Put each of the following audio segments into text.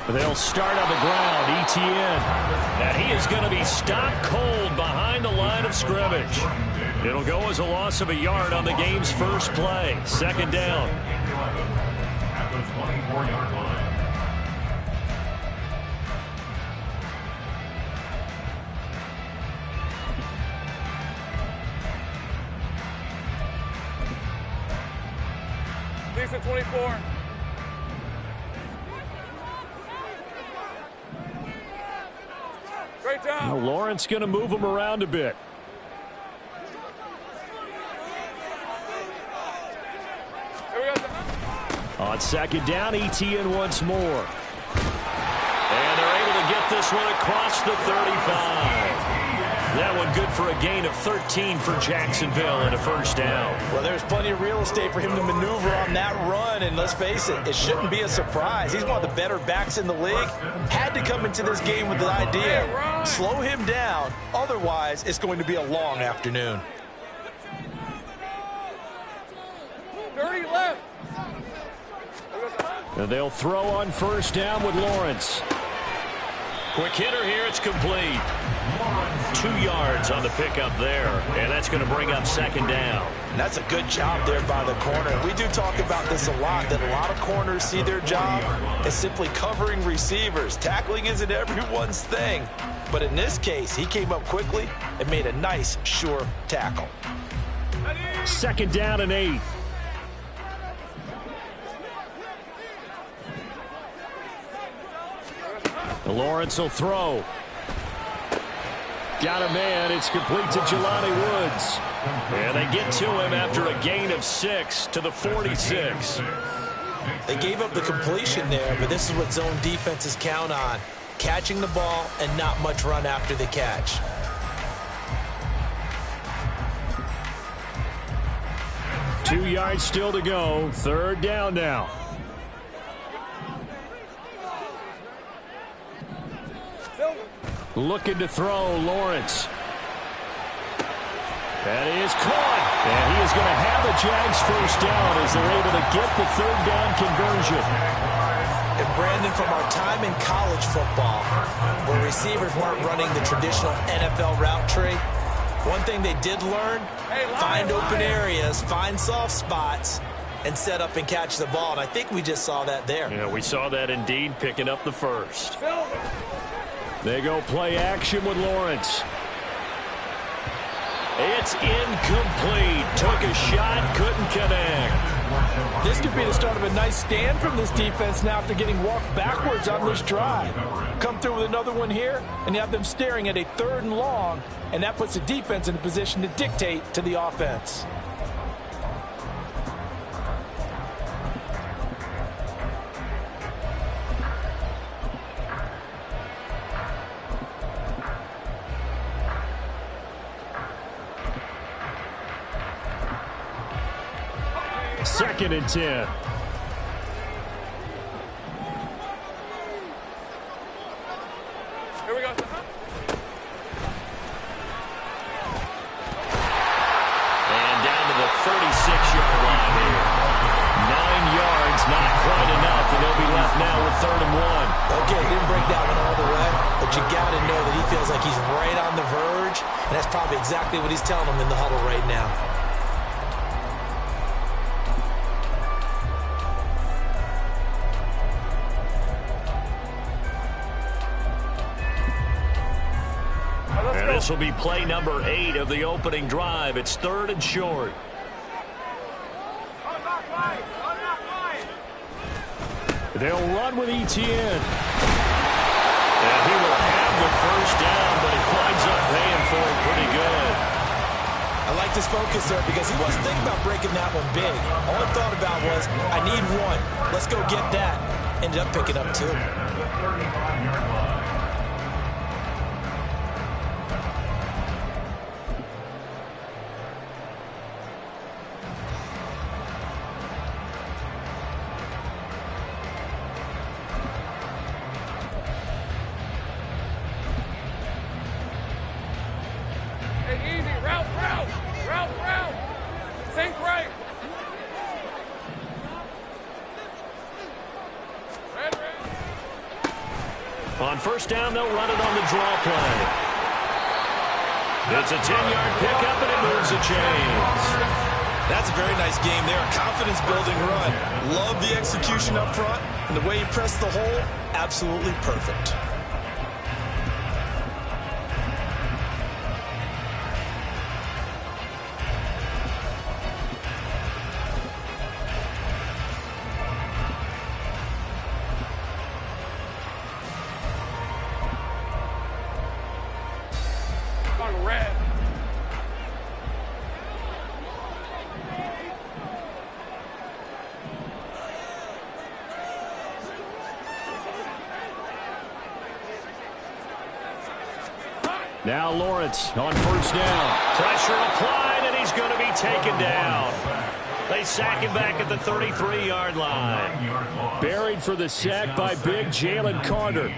They'll start on the ground. Etienne. And he is going to be stopped cold behind the line of scrimmage. It'll go as a loss of a yard on the game's first play. Second down. At the 24-yard line. At 24. Great job. Now Lawrence going to move him around a bit. On second down, Etienne once more. And they're able to get this one across the 35. That one good for a gain of 13 for Jacksonville and a first down. Well, there's plenty of real estate for him to maneuver on that run, and let's face it, it shouldn't be a surprise. He's one of the better backs in the league. Had to come into this game with the idea, slow him down, otherwise it's going to be a long afternoon. 30 left. And they'll throw on first down with Lawrence. Quick hitter here, it's complete. 2 yards on the pickup there, and that's going to bring up second down. And that's a good job there by the corner. We do talk about this a lot, that a lot of corners see their job as simply covering receivers. Tackling isn't everyone's thing, but in this case, he came up quickly and made a nice, sure tackle. Second down and 8. Lawrence will throw. Got a man. It's complete to Jelani Woods. And they get to him after a gain of 6 to the 46. They gave up the completion there, but this is what zone defenses count on. Catching the ball and not much run after the catch. Two yards still to go. Third down now. Looking to throw, Lawrence. That is caught. And he is going to have the Jags first down as they're able to get the third down conversion. And Brandon, from our time in college football, where receivers weren't running the traditional NFL route tree, one thing they did learn, find open areas, find soft spots, and set up and catch the ball. And I think we just saw that there. Yeah, we saw that indeed, picking up the first. They go play action with Lawrence. It's incomplete. Took a shot, couldn't connect. This could be the start of a nice stand from this defense now after getting walked backwards on this drive. Come through with another one here, and you have them staring at a 3rd and long, and that puts the defense in a position to dictate to the offense. Second and 10. Here we go. And down to the 36-yard line here. 9 yards, not quite enough, and they'll be left now with 3rd and 1. Okay, he didn't break that one all the way, but you got to know that he feels like he's right on the verge, and that's probably exactly what he's telling them in the huddle right now. This will be play number 8 of the opening drive. It's 3rd and short. They'll run with Etienne. And he will have the first down, but he winds up paying for it pretty good. I like this focus there because he wasn't thinking about breaking that one big. All he thought about was, I need 1. Let's go get that. Ended up picking up 2. first down, they'll run it on the draw play. It's a 10-yard pickup, and it moves the chains. That's a very nice game there. A confidence-building run. Love the execution up front. And the way he pressed the hole, absolutely perfect. Now Lawrence on first down. Pressure applied, and he's going to be taken down. They sack him back at the 33-yard line. Buried for the sack by big Jalen Carter.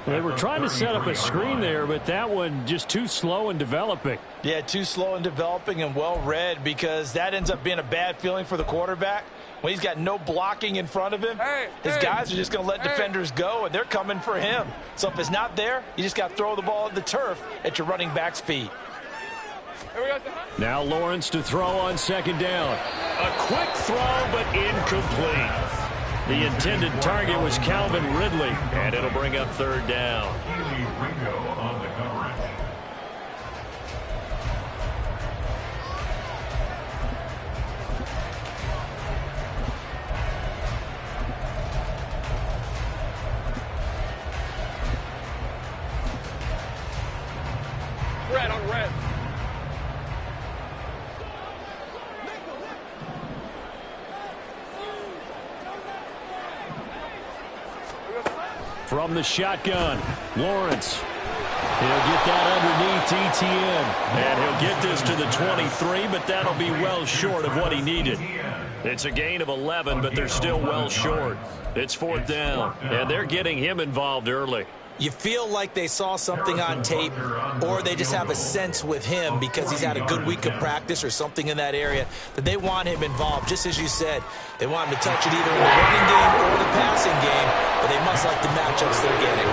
They were trying to set up a screen there, but that one just too slow in developing. Yeah, too slow in developing and well read, because that ends up being a bad feeling for the quarterback. When he's got no blocking in front of him, his guys are just going to let defenders go, and they're coming for him. So if it's not there, you just got to throw the ball at the turf at your running back's feet. Now Lawrence to throw on second down. A quick throw, but incomplete. The intended target was Calvin Ridley, and it'll bring up third down. Red on red. From the shotgun, Lawrence. He'll get that underneath Etienne. And he'll get this to the 23, but that'll be well short of what he needed. It's a gain of 11, but they're still well short. It's fourth down, and they're getting him involved early. You feel like they saw something on tape, or they just have a sense with him because he's had a good week of practice or something in that area that they want him involved. Just as you said, they want him to touch it either in the running game or the passing game, but they must like the matchups they're getting.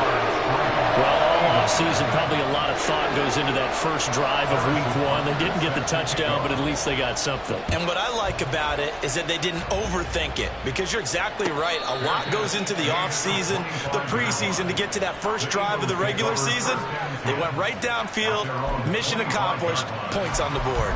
Well, all offseason, probably a lot of thought goes into that first drive of week one. They didn't get the touchdown, but at least they got something. And what I like about it is that they didn't overthink it, because you're exactly right. A lot goes into the offseason, the preseason to get to that first drive of the regular season. They went right downfield, mission accomplished, points on the board.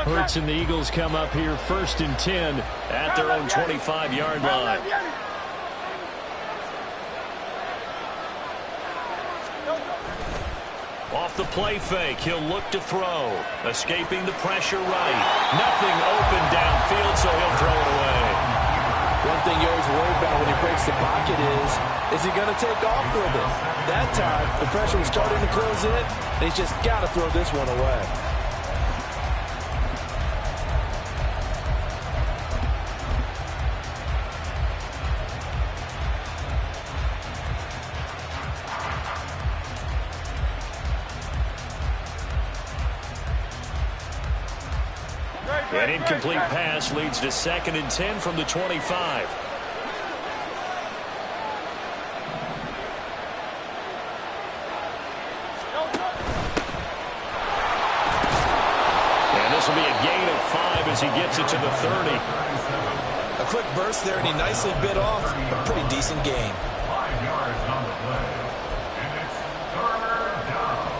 Hurts and the Eagles come up here first and 10 at their own 25-yard line. Off the play fake, he'll look to throw. Escaping the pressure right. Nothing open downfield, so he'll throw it away. One thing you always worry about when he breaks the pocket is he going to take off with it? That time, the pressure was starting to close in, and he's just got to throw this one away. An incomplete pass leads to 2nd and 10 from the 25. And this will be a gain of 5 as he gets it to the 30. A quick burst there, and he nicely bit off a pretty decent gain. 5 yards on the play. And it's third down.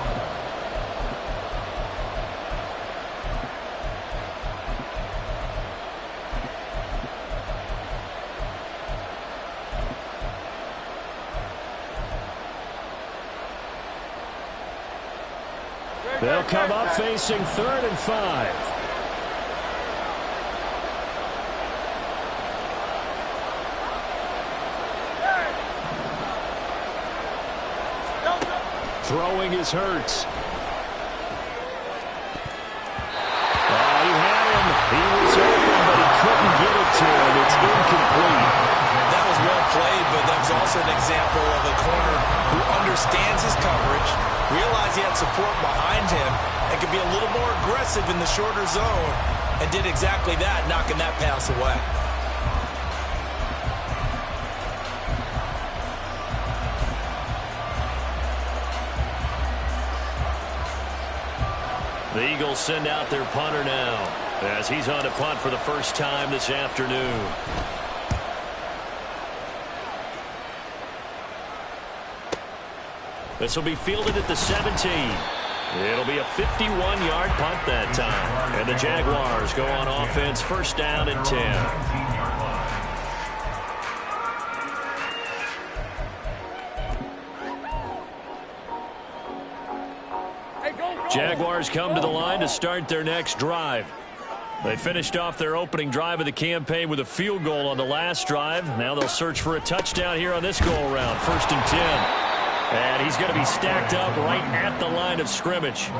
They'll come up facing 3rd and 5. Throwing is Hurts. He had him. He was open, but he couldn't get it to him. It's incomplete. That was well played, but that was also an example of a corner who understands his coverage, realized he had support behind him, and could be a little more aggressive in the shorter zone, and did exactly that, knocking that pass away. The Eagles send out their punter now, as he's on to punt for the first time this afternoon. This will be fielded at the 17. It'll be a 51-yard punt that time. And the Jaguars go on offense, first down and 10. Jaguars come to the line to start their next drive. They finished off their opening drive of the campaign with a field goal on the last drive. Now they'll search for a touchdown here on this go-around, first and 10. And he's going to be stacked up right at the line of scrimmage.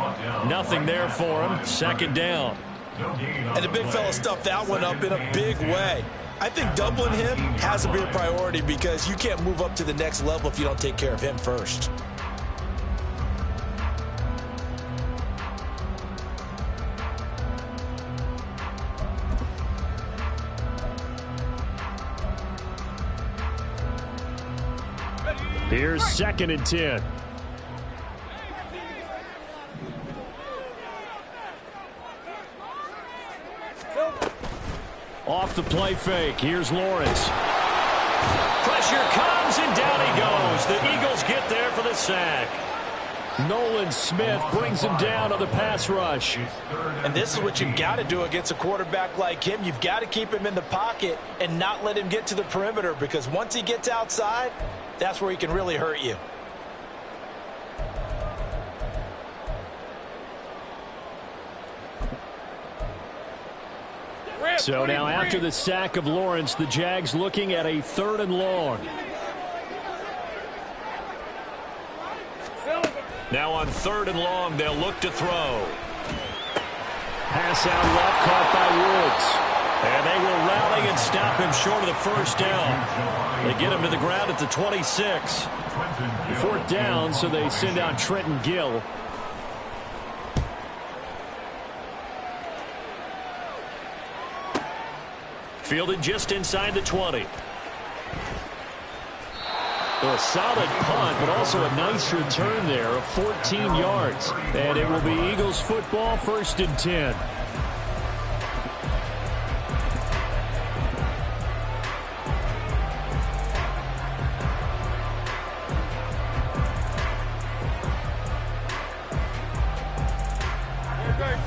Nothing there for him. Second down. And the big fella stuffed that one up in a big way. I think doubling him has to be a priority because you can't move up to the next level if you don't take care of him first. Here's second and 10. Off the play fake. Here's Lawrence. Pressure comes, and down he goes. The Eagles get there for the sack. Nolan Smith brings him down on the pass rush. And this is what you've got to do against a quarterback like him. You've got to keep him in the pocket and not let him get to the perimeter, because once he gets outside, that's where he can really hurt you. So now after the sack of Lawrence, the Jags looking at a 3rd and long. Now on 3rd and long, they'll look to throw. Pass out left, caught by Woods. And they will rally and stop him short of the first down. They get him to the ground at the 26. 4th down, so they send out Trenton Gill. Fielded just inside the 20. A solid punt, but also a nice return there of 14 yards. And it will be Eagles football, 1st and 10.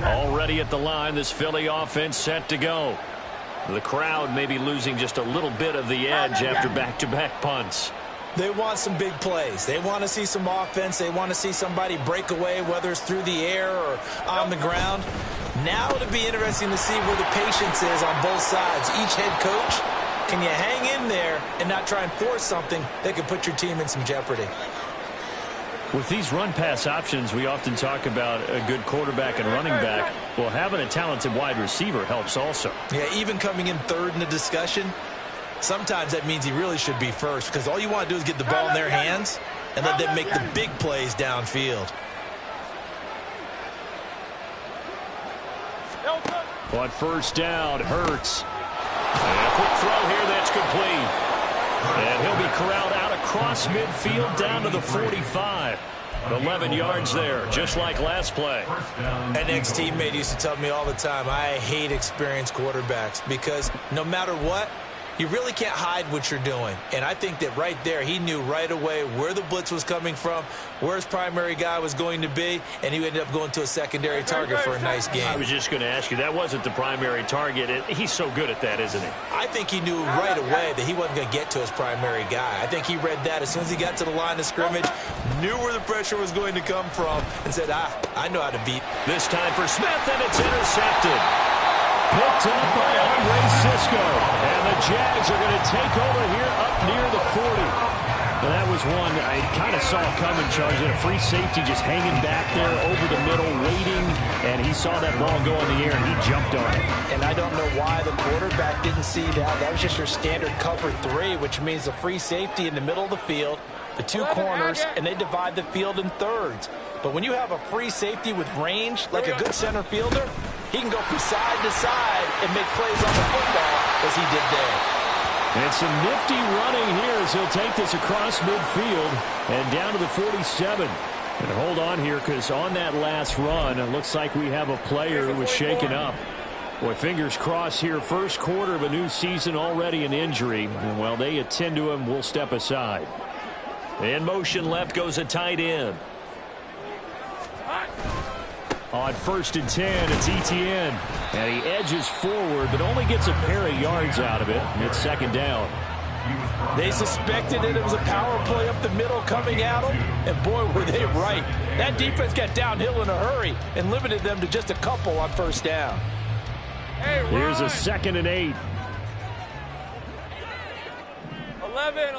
Already at the line, this Philly offense set to go. The crowd may be losing just a little bit of the edge after back-to-back punts. They want some big plays. They want to see some offense. They want to see somebody break away, whether it's through the air or on the ground. Now it'll be interesting to see where the patience is on both sides. Each head coach, can you hang in there and not try and force something that could put your team in some jeopardy? With these run-pass options, we often talk about a good quarterback and running back. Well, having a talented wide receiver helps also. Yeah, even coming in 3rd in the discussion, sometimes that means he really should be first, because all you want to do is get the ball in their hands and let them make the big plays downfield. On 1st down, Hurts. And a quick throw here that's complete. And he'll be corralled out across midfield down to the 45. 11 yards there, just like last play. An ex-teammate used to tell me all the time, I hate experienced quarterbacks because no matter what, you really can't hide what you're doing. And I think that right there, he knew right away where the blitz was coming from, where his primary guy was going to be, and he ended up going to a secondary target for a nice game. I was just going to ask you, that wasn't the primary target. He's so good at that, isn't he? I think he knew right away that he wasn't going to get to his primary guy. I think he read that as soon as he got to the line of scrimmage, knew where the pressure was going to come from, and said, I know how to beat. This time for Smith, and it's intercepted. Picked up by Andre Cisco. And the Jags are going to take over here up near the 40. Well, that was one I kind of saw coming, Charles. A free safety just hanging back there over the middle, waiting, and he saw that ball go in the air, and he jumped on it. And I don't know why the quarterback didn't see that. That was just your standard cover 3, which means a free safety in the middle of the field, the 2 corners, and they divide the field in thirds. But when you have a free safety with range, like a good center fielder, he can go from side to side and make plays on the football as he did there. And some nifty running here as he'll take this across midfield and down to the 47. And hold on here, because on that last run, it looks like we have a player who was shaken up. Boy, fingers crossed here. First quarter of a new season, already an injury. And while they attend to him, we'll step aside. In motion left goes a tight end. On 1st and 10, it's Etienne. And he edges forward, but only gets a pair of yards out of it. And it's 2nd down. They suspected it was a power play up the middle coming at them, and boy, were they right. That defense got downhill in a hurry and limited them to just a couple on 1st down. Here's a 2nd and 8. 11.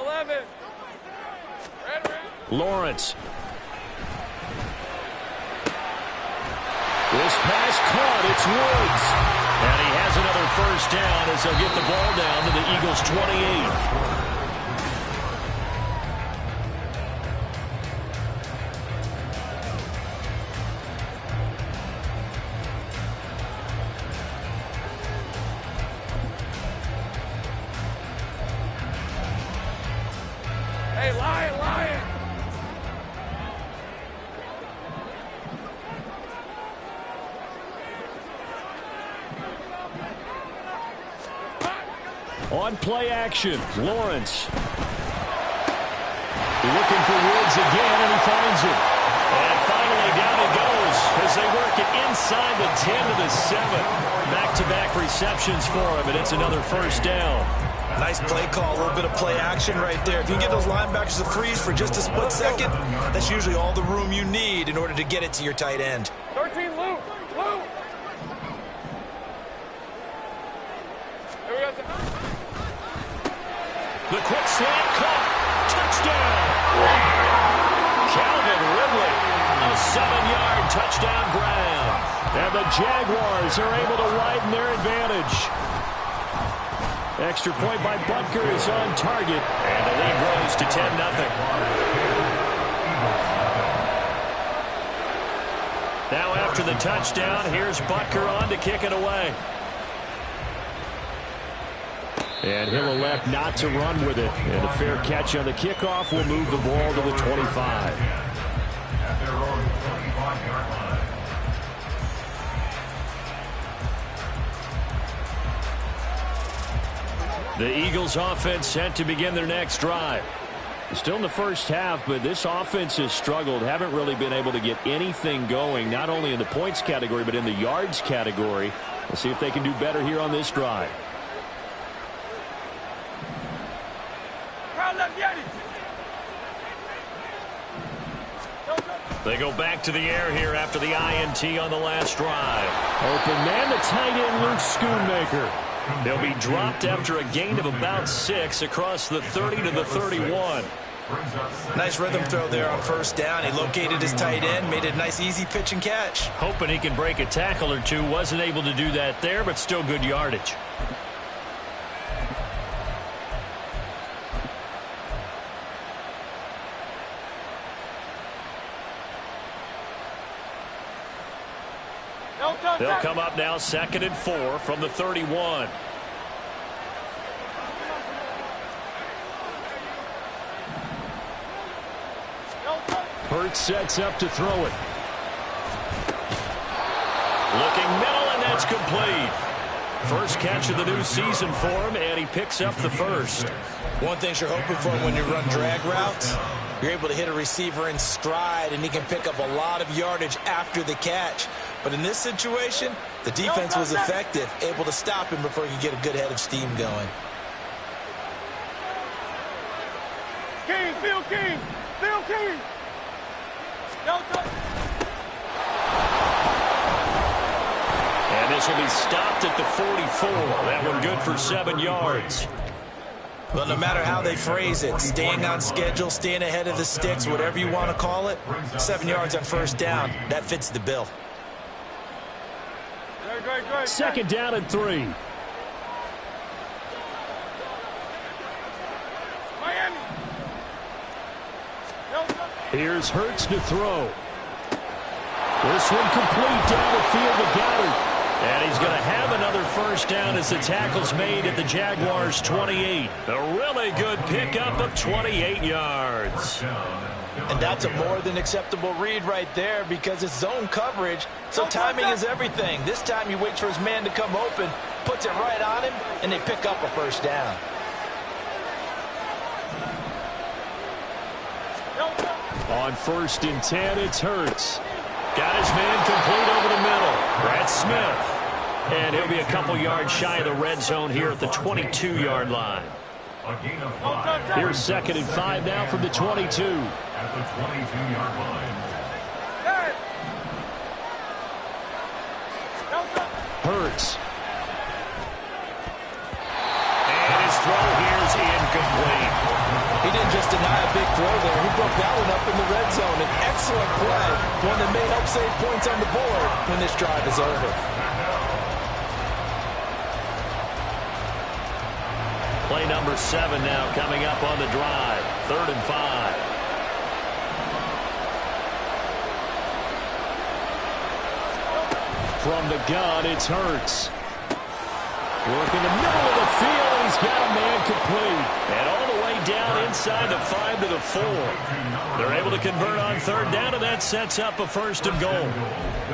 Lawrence. This pass caught. It's Woods. And he has another 1st down as they'll get the ball down to the Eagles' 28. Hey, Lion! On play action, Lawrence. Looking for Woods again, and he finds it. And finally down he goes as they work it inside the 10 to the 7. Back-to-back receptions for him, and it's another 1st down. Nice play call, a little bit of play action right there. If you get those linebackers to freeze for just a split second, that's usually all the room you need in order to get it to your tight end. 13, Luke. The quick slant caught. Touchdown. Calvin Ridley. A 7-yard touchdown grab. And the Jaguars are able to widen their advantage. Extra point by Butker is on target. And the lead grows to 10-0. Now after the touchdown, here's Butker on to kick it away. And he'll elect not to run with it. And a fair catch on the kickoff will move the ball to the 25. The Eagles offense set to begin their next drive. Still in the first half, but this offense has struggled. Haven't really been able to get anything going, not only in the points category, but in the yards category. We'll see if they can do better here on this drive. They go back to the air here after the INT on the last drive. Open man, the tight end, Luke Schoonmaker. They'll be dropped after a gain of about 6 across the 30 to the 31. Nice rhythm throw there on 1st down. He located his tight end, made it a nice easy pitch and catch. Hoping he can break a tackle or two. Wasn't able to do that there, but still good yardage. They'll come up now 2nd and 4 from the 31. Hurts sets up to throw it. Looking middle, and that's complete. First catch of the new season for him, and he picks up the 1st. One thing you're hoping for when you run drag routes, you're able to hit a receiver in stride, and he can pick up a lot of yardage after the catch. But in this situation, the defense was effective, able to stop him before he could get a good head of steam going. Phil King. And this will be stopped at the 44. That one good for 7 yards. Well, no matter how they phrase it, staying on schedule, staying ahead of the sticks, whatever you want to call it, 7 yards on first down, that fits the bill. Second down and 3. Here's Hurts to throw. This one complete down the field to Goddard. And he's going to have another first down as the tackle's made at the Jaguars' 28. A really good pickup of 28 yards. And that's a more than acceptable read right there because it's zone coverage, so timing is everything. This time he waits for his man to come open, puts it right on him, and they pick up a first down. On 1st and 10, it's Hurts. Got his man complete over the middle. Brad Smith. And he'll be a couple yards shy of the red zone here at the 22-yard line. Here's 2nd and 5 now from the 22. At the 22-yard line. Hurts. And his throw here is incomplete. He didn't just deny a big throw there. He broke that one up in the red zone. An excellent play, one that may help save points on the board when this drive is over. Play number 7 now coming up on the drive. 3rd and 5. From the gun, it's Hurts. Working the middle of the field, and he's got a man complete. And all the way down inside the 5 to the 4. They're able to convert on 3rd down, and that sets up a 1st and goal.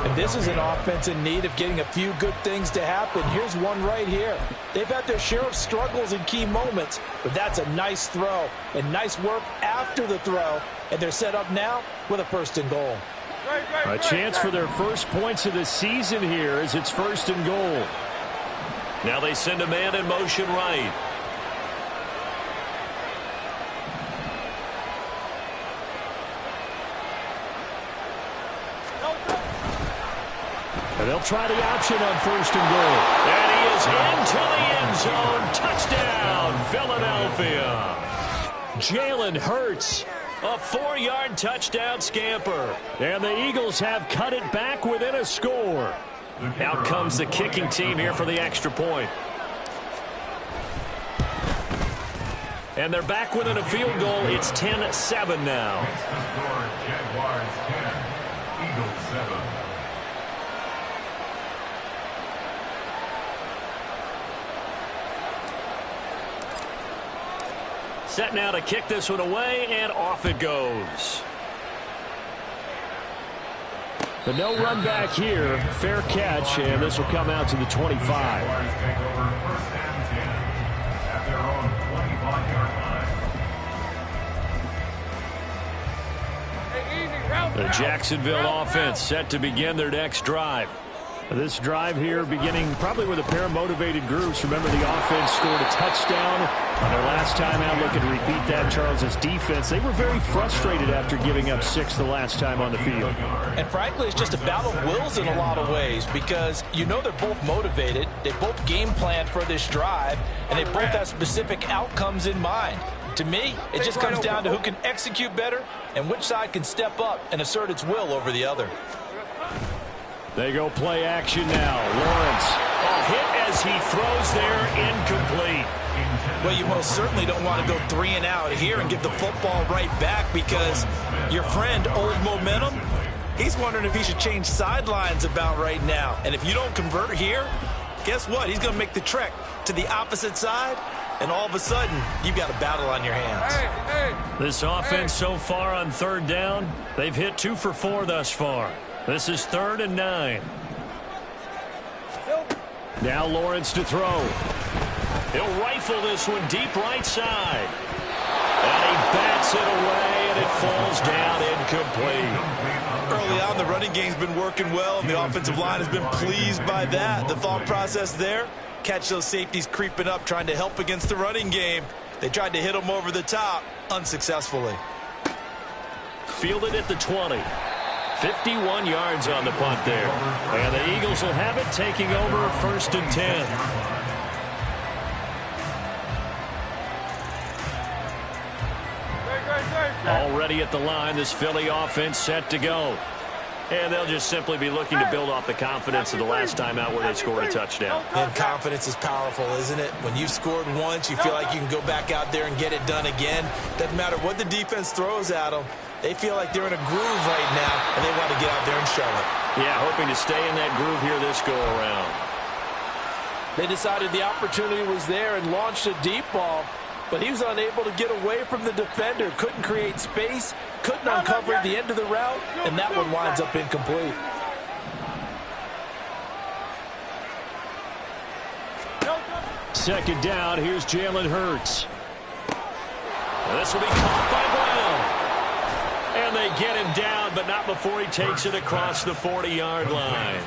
And this is an offense in need of getting a few good things to happen. Here's one right here. They've had their share of struggles in key moments, but that's a nice throw and nice work after the throw. And they're set up now with a 1st and goal. A chance for their first points of the season here as it's 1st and goal. Now they send a man in motion right. And they'll try the option on 1st and goal. And he is into the end zone. Touchdown, Philadelphia. Jalen Hurts, a 4-yard touchdown scamper. And the Eagles have cut it back within a score. Out comes the kicking team here for the extra point. And they're back within a field goal. It's 10-7 now. Jaguars 10, Eagles 7. Set now to kick this one away, and off it goes. The no run back here, fair catch, and this will come out to the 25. Jaguars take over 1st and 10 at their own 25-yard line. The Jacksonville offense set to begin their next drive. This drive here beginning probably with a pair of motivated groups. Remember, the offense scored a touchdown on their last time out. Looking to repeat that. Charles's defense, they were very frustrated after giving up 6 the last time on the field. And frankly, it's just a battle of wills in a lot of ways because you know they're both motivated. They both game planned for this drive, and they both have specific outcomes in mind. To me, it just comes down to who can execute better and which side can step up and assert its will over the other. They go play action now. Lawrence. A hit as he throws there, incomplete. Well, you most certainly don't want to go 3 and out here and give the football right back because your friend, Old Momentum, he's wondering if he should change sidelines about right now. And if you don't convert here, guess what? He's going to make the trek to the opposite side, and all of a sudden, you've got a battle on your hands. This offense so far on 3rd down, they've hit 2 for 4 thus far. This is 3rd and 9. Now Lawrence to throw. He'll rifle this one deep right side. And he bats it away, and it falls down incomplete. Early on, the running game's been working well, and the offensive line has been pleased by that. The thought process there, catch those safeties creeping up, trying to help against the running game. They tried to hit them over the top, unsuccessfully. Fielded at the 20. 51 yards on the punt there. And the Eagles will have it, taking over 1st and 10. Already at the line, this Philly offense set to go. And they'll just simply be looking to build off the confidence of the last time out where they scored a touchdown. And confidence is powerful, isn't it? When you've scored once, you feel like you can go back out there and get it done again. Doesn't matter what the defense throws at them. They feel like they're in a groove right now, and they want to get out there and show it. Yeah, hoping to stay in that groove here this go-around. They decided the opportunity was there and launched a deep ball, but he was unable to get away from the defender. Couldn't create space, couldn't uncover the end of the route, and that one winds up incomplete. Second down, here's Jalen Hurts. This will be caught by Brown. And they get him down, but not before he takes it across the 40-yard line.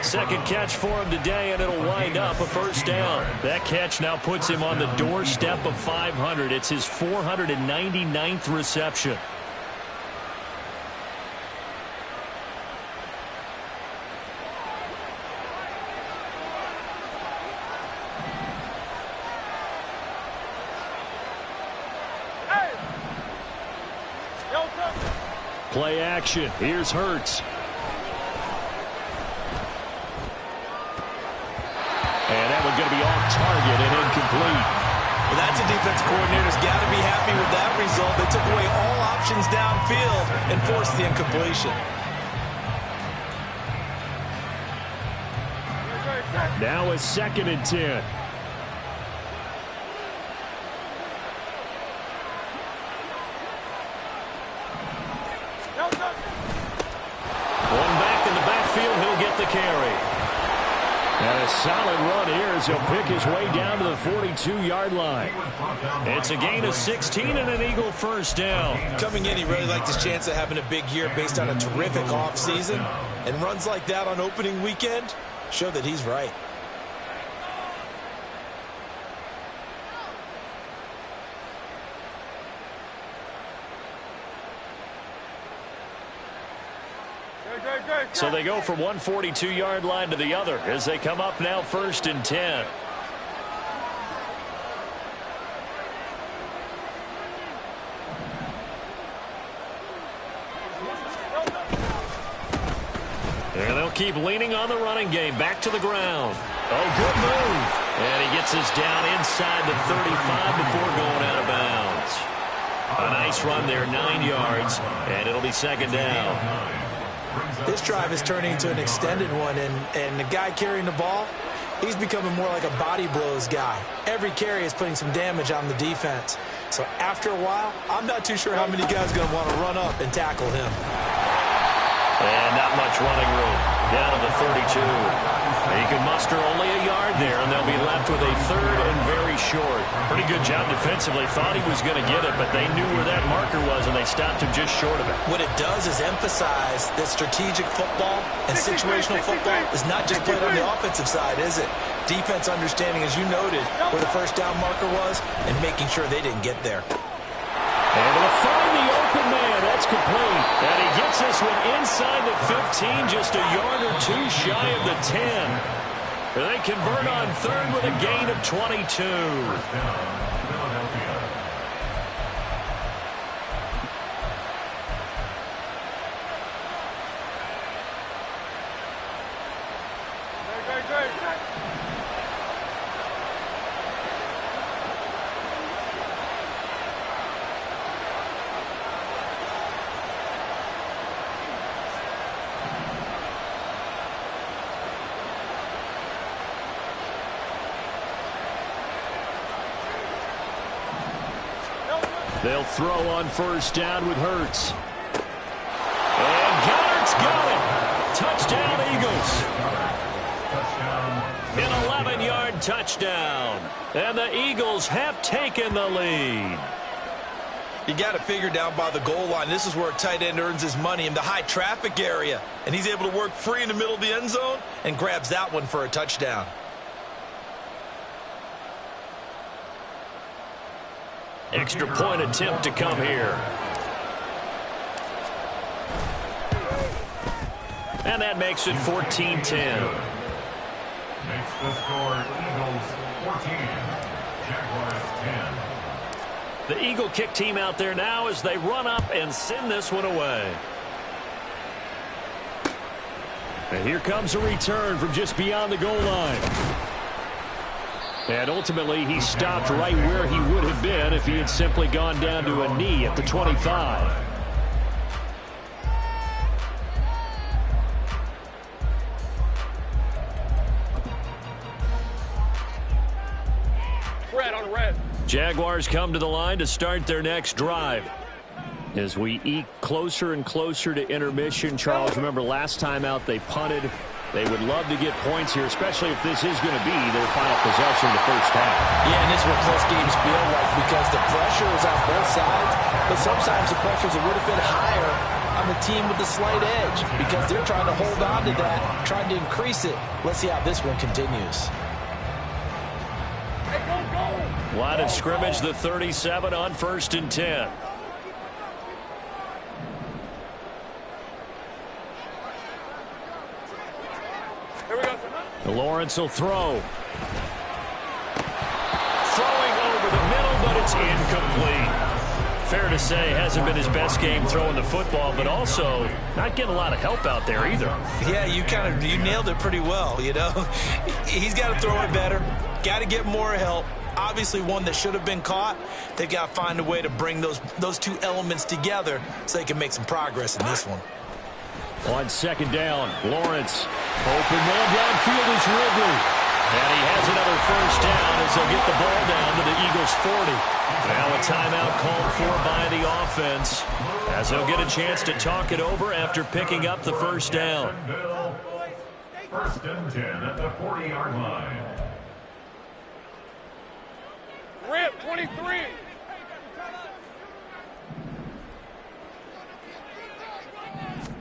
Second catch for him today, and it'll wind up a first down. That catch now puts him on the doorstep of 500. It's his 499th reception. Play action. Here's Hurts. And that one's going to be off target and incomplete. Well, that's a defense coordinator's got to be happy with that result. They took away all options downfield and forced the incompletion. Now a 2nd and 10. One back in the backfield, he'll get the carry. And a solid run here as he'll pick his way down to the 42-yard line. It's a gain of 16 and an Eagle first down. Coming in, he really liked his chance of having a big year based on a terrific offseason. And runs like that on opening weekend show that he's right. So they go from one 42-yard line to the other as they come up now 1st and 10. And they'll keep leaning on the running game. Back to the ground. Oh, good move. And he gets us down inside the 35 before going out of bounds. A nice run there, 9 yards, and it'll be 2nd down. This drive is turning into an extended one, and the guy carrying the ball, he's becoming more like a body blows guy. Every carry is putting some damage on the defense. So after a while, I'm not too sure how many guys are going to want to run up and tackle him. And not much running room. Down to the 32. He can muster only a yard there, and they'll be left with a 3rd and very short. Pretty good job defensively. Thought he was going to get it, but they knew where that marker was, and they stopped him just short of it. What it does is emphasize that strategic football and situational football is not just played on the offensive side, is it? Defense understanding, as you noted, where the first down marker was and making sure they didn't get there. Able to find the open man. That's complete. And he gets this one inside the 15, just a yard or two shy of the 10. They convert on 3rd with a gain of 22. They'll throw on 1st down with Hurts. And Goddard's got it. Touchdown, Eagles. An 11-yard touchdown. And the Eagles have taken the lead. You got to figure down by the goal line. This is where a tight end earns his money in the high traffic area. And he's able to work free in the middle of the end zone and grabs that one for a touchdown. Extra point attempt to come here. And that makes it 14-10. Makes the score Eagles 14, Jaguars 10. The Eagle kick team out there now as they run up and send this one away. And here comes a return from just beyond the goal line. And ultimately, he stopped right where he would have been if he had simply gone down to a knee at the 25. Red on red. Jaguars come to the line to start their next drive. As we eke closer and closer to intermission, Charles, remember last time out they punted. They would love to get points here, especially if this is going to be their final possession of the first half. Yeah, and this is what close games feel like because the pressure is on both sides, but sometimes the pressure is a little bit higher on the team with the slight edge because they're trying to hold on to that, trying to increase it. Let's see how this one continues. Hey, go, go. Line of scrimmage, the 37 on 1st and 10. Here we go. Lawrence will throw. Throwing over the middle, but it's incomplete. Fair to say, hasn't been his best game throwing the football, but also not getting a lot of help out there either. Yeah, you nailed it pretty well, you know. He's got to throw it better. Got to get more help. Obviously one that should have been caught. They've got to find a way to bring those two elements together so they can make some progress in this one. On 2nd down, Lawrence. Open man downfield is Ridley. And he has another first down as they'll get the ball down to the Eagles' 40. Now a timeout called for by the offense as they'll get a chance to talk it over after picking up the first down. 1st and 10 at the 40-yard line. Red 23.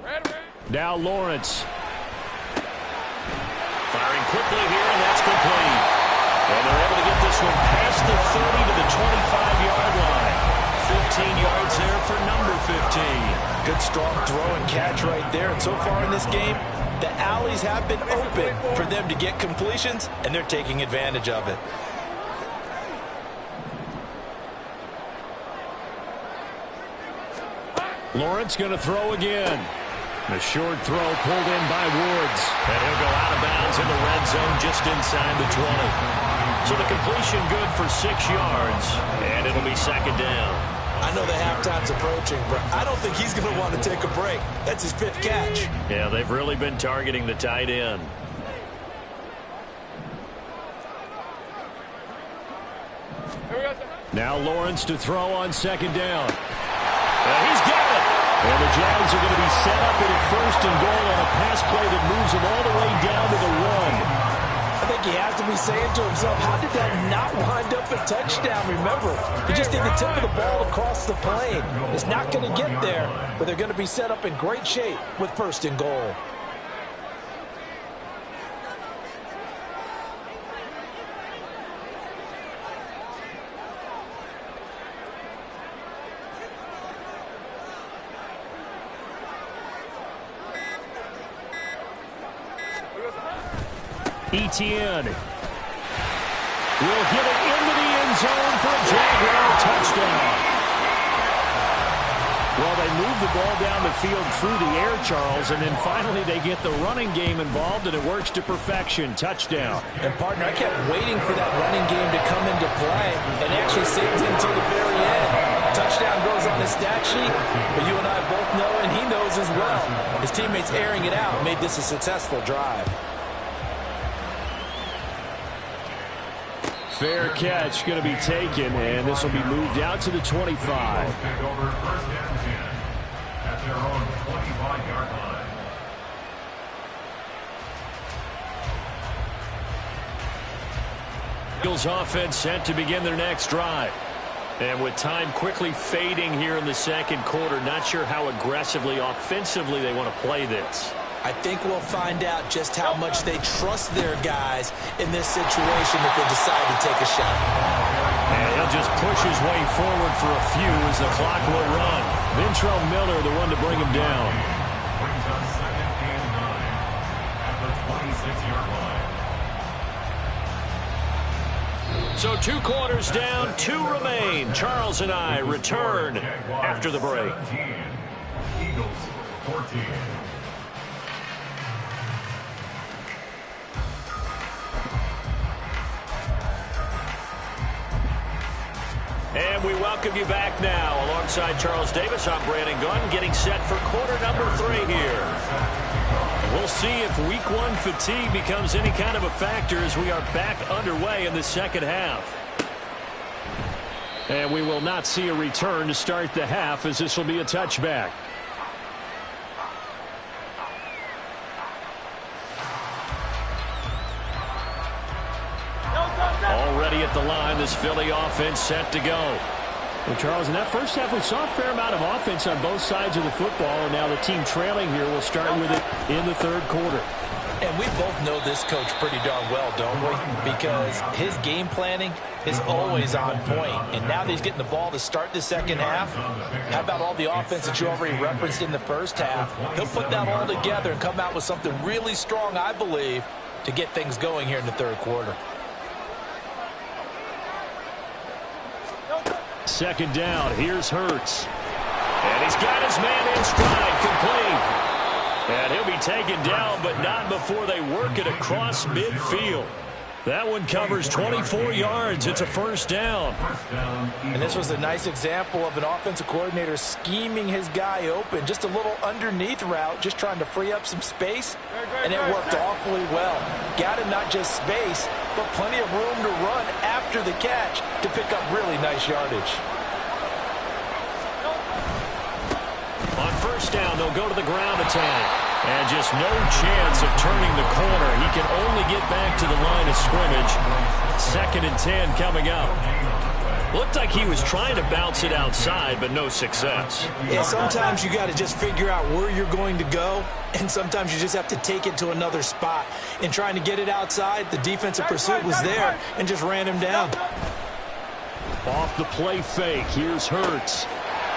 Red. Now Lawrence. Firing quickly here, and that's complete. And they're able to get this one past the 30 to the 25-yard line. 15 yards there for number 15. Good strong throw and catch right there. And so far in this game, the alleys have been open for them to get completions, and they're taking advantage of it. Lawrence going to throw again. A short throw pulled in by Woods. And he'll go out of bounds in the red zone just inside the 20. So the completion good for 6 yards, and it'll be 2nd down. I know the halftime's approaching, but I don't think he's going to want to take a break. That's his 5th catch. Yeah, they've really been targeting the tight end. Here we go. Now Lawrence to throw on 2nd down. He's got it. And the Jags are going to be set up at a 1st and goal on a pass play that moves them all the way down to the 1. I think he has to be saying to himself, how did that not wind up a touchdown? Remember, he just did the tip of the ball across the plane. It's not going to get there, but they're going to be set up in great shape with 1st and goal. Etienne will get it into the end zone for a Jaguar touchdown. Well, they move the ball down the field through the air, Charles, and then finally they get the running game involved, and it works to perfection. Touchdown. And, partner, I kept waiting for that running game to come into play and actually saved him until the very end. Touchdown goes on his stat sheet, but you and I both know, and he knows as well, his teammates airing it out made this a successful drive. Fair catch going to be taken, and this will be moved out to the 25. Take over 1st and 10 at their own 25-yard line. Eagles offense set to begin their next drive. And with time quickly fading here in the 2nd quarter, not sure how aggressively, offensively they want to play this. I think we'll find out just how much they trust their guys in this situation if they decide to take a shot. And he'll just push his way forward for a few as the clock will run. Ventrell Miller, the one to bring him down. Brings us 2nd and 9 at the 26-yard line. So 2 quarters down, 2 remain. Charles and I return after the break. Eagles 14. And we welcome you back now. Alongside Charles Davis, I'm Brandon Gunn, getting set for quarter number 3 here. We'll see if week 1 fatigue becomes any kind of a factor as we are back underway in the second half. And we will not see a return to start the half, as this will be a touchback. Already at the line, this Philly offense set to go. Well, Charles, in that first half, we saw a fair amount of offense on both sides of the football, and now the team trailing here will start with it in the third quarter. And we both know this coach pretty darn well, don't we? Because his game planning is always on point. And now that he's getting the ball to start the second half, how about all the offense that you already referenced in the first half? He'll put that all together and come out with something really strong, I believe, to get things going here in the third quarter. Second down, here's Hurts. And he's got his man in stride, complete. And he'll be taken down, but not before they work it across midfield. That one covers 24 yards. It's a first down. And this was a nice example of an offensive coordinator scheming his guy open. Just a little underneath route, just trying to free up some space. And it worked awfully well. Got him not just space, but plenty of room to run after the catch to pick up really nice yardage. On first down, they'll go to the ground attack. And just no chance of turning the corner. He can only get back to the line of scrimmage. 2nd and 10 coming up. Looked like he was trying to bounce it outside, but no success. Yeah, sometimes you got to just figure out where you're going to go, and sometimes you just have to take it to another spot. In trying to get it outside, the defensive pursuit was there and just ran him down. Off the play fake, here's Hurts.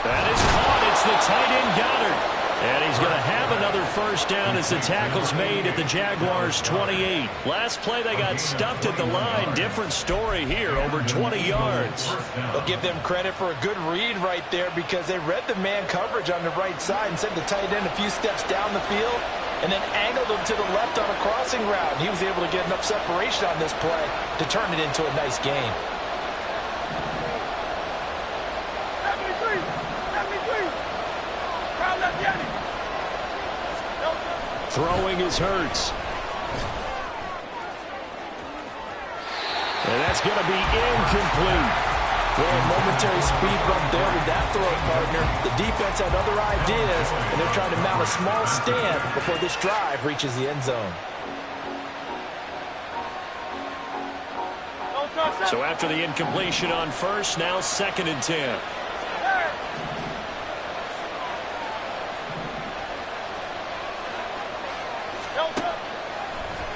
That is caught. It's the tight end Goddard. And he's going to have another first down as the tackle's made at the Jaguars' 28. Last play, they got stuffed at the line. Different story here, over 20 yards. I'll give them credit for a good read right there because they read the man coverage on the right side and sent the tight end a few steps down the field and then angled him to the left on a crossing route. And he was able to get enough separation on this play to turn it into a nice game. Throwing is Hurts. And that's going to be incomplete. Well, a momentary speed bump there with that throw, partner. The defense had other ideas, and they're trying to mount a small stand before this drive reaches the end zone. So after the incompletion on first, now 2nd and 10.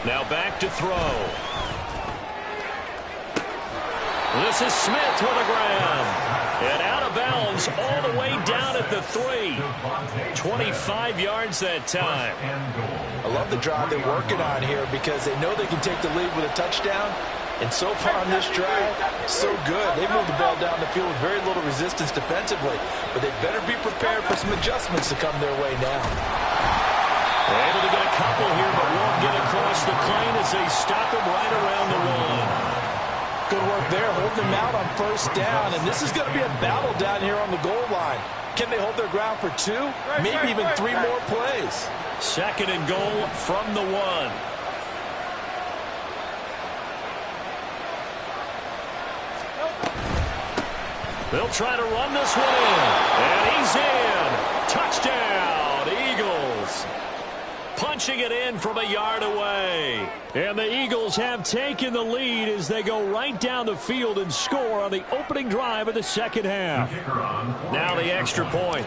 Now back to throw. This is Smith with a grab. And out of bounds all the way down at the 3. 25 yards that time. I love the drive they're working on here because they know they can take the lead with a touchdown. And so far on this drive, so good. They moved the ball down the field with very little resistance defensively. But they better be prepared for some adjustments to come their way now. They're able to get a couple here, but won't get across the plane as they stop him right around the 1. Good work there, holding them out on first down. And this is going to be a battle down here on the goal line. Can they hold their ground for 2, maybe even 3 more plays? 2nd and goal from the 1. They'll try to run this one in. And he's in. Touchdown, Eagles. Punching it in from a yard away. And the Eagles have taken the lead as they go right down the field and score on the opening drive of the second half. Now the extra point.